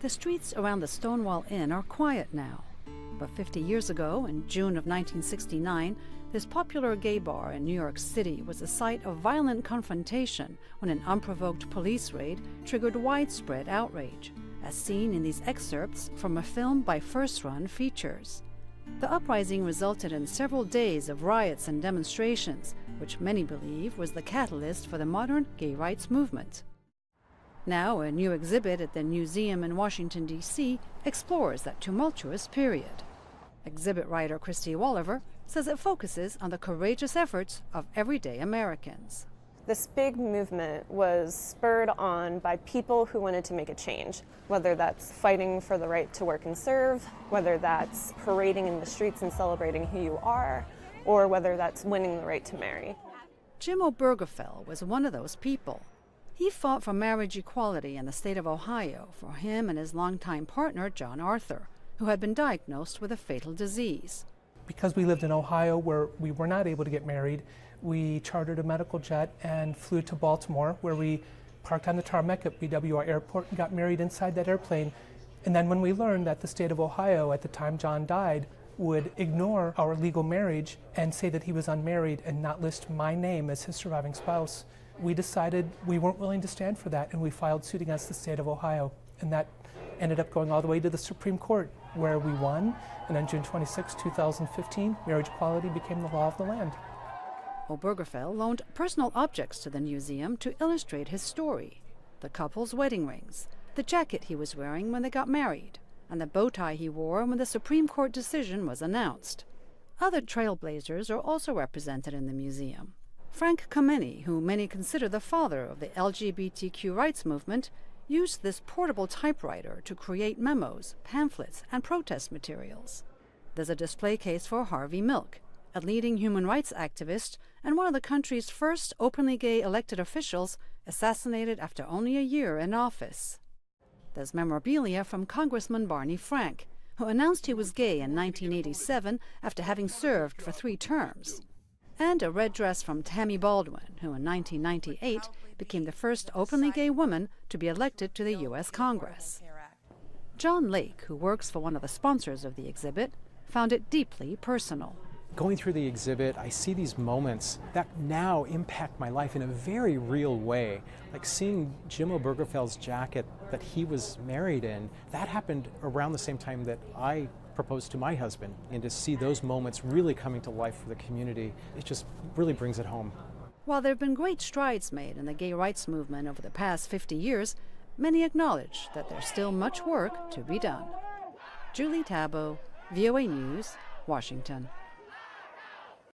The streets around the Stonewall Inn are quiet now. But 50 years ago, in June of 1969, this popular gay bar in New York City was the site of violent confrontation when an unprovoked police raid triggered widespread outrage, as seen in these excerpts from a film by First Run Features. The uprising resulted in several days of riots and demonstrations, which many believe was the catalyst for the modern gay rights movement. Now, a new exhibit at the Newseum in Washington, D.C. explores that tumultuous period. Exhibit writer Christy Walliver says it focuses on the courageous efforts of everyday Americans. This big movement was spurred on by people who wanted to make a change, whether that's fighting for the right to work and serve, whether that's parading in the streets and celebrating who you are, or whether that's winning the right to marry. Jim Obergefell was one of those people. He fought for marriage equality in the state of Ohio for him and his longtime partner, John Arthur, who had been diagnosed with a fatal disease. Because we lived in Ohio where we were not able to get married, we chartered a medical jet and flew to Baltimore, where we parked on the tarmac at BWI Airport and got married inside that airplane. And then when we learned that the state of Ohio, at the time John died, would ignore our legal marriage and say that he was unmarried and not list my name as his surviving spouse, we decided we weren't willing to stand for that, and we filed suit against the state of Ohio. And that ended up going all the way to the Supreme Court, where we won. And on June 26, 2015, marriage equality became the law of the land. Obergefell loaned personal objects to the Newseum to illustrate his story. The couple's wedding rings, the jacket he was wearing when they got married, and the bow tie he wore when the Supreme Court decision was announced. Other trailblazers are also represented in the museum. Frank Kameny, who many consider the father of the LGBTQ rights movement, used this portable typewriter to create memos, pamphlets, and protest materials. There's a display case for Harvey Milk, a leading human rights activist and one of the country's first openly gay elected officials, assassinated after only a year in office. There's memorabilia from Congressman Barney Frank, who announced he was gay in 1987 after having served for 3 terms. And a red dress from Tammy Baldwin, who in 1998 became the first openly gay woman to be elected to the U.S. Congress. John Lake, who works for one of the sponsors of the exhibit, found it deeply personal. Going through the exhibit, I see these moments that now impact my life in a very real way. Like seeing Jim Obergefell's jacket that he was married in, that happened around the same time that I proposed to my husband. And to see those moments really coming to life for the community, it just really brings it home. While there have been great strides made in the gay rights movement over the past 50 years, many acknowledge that there's still much work to be done. Julie Taboh, VOA News, Washington.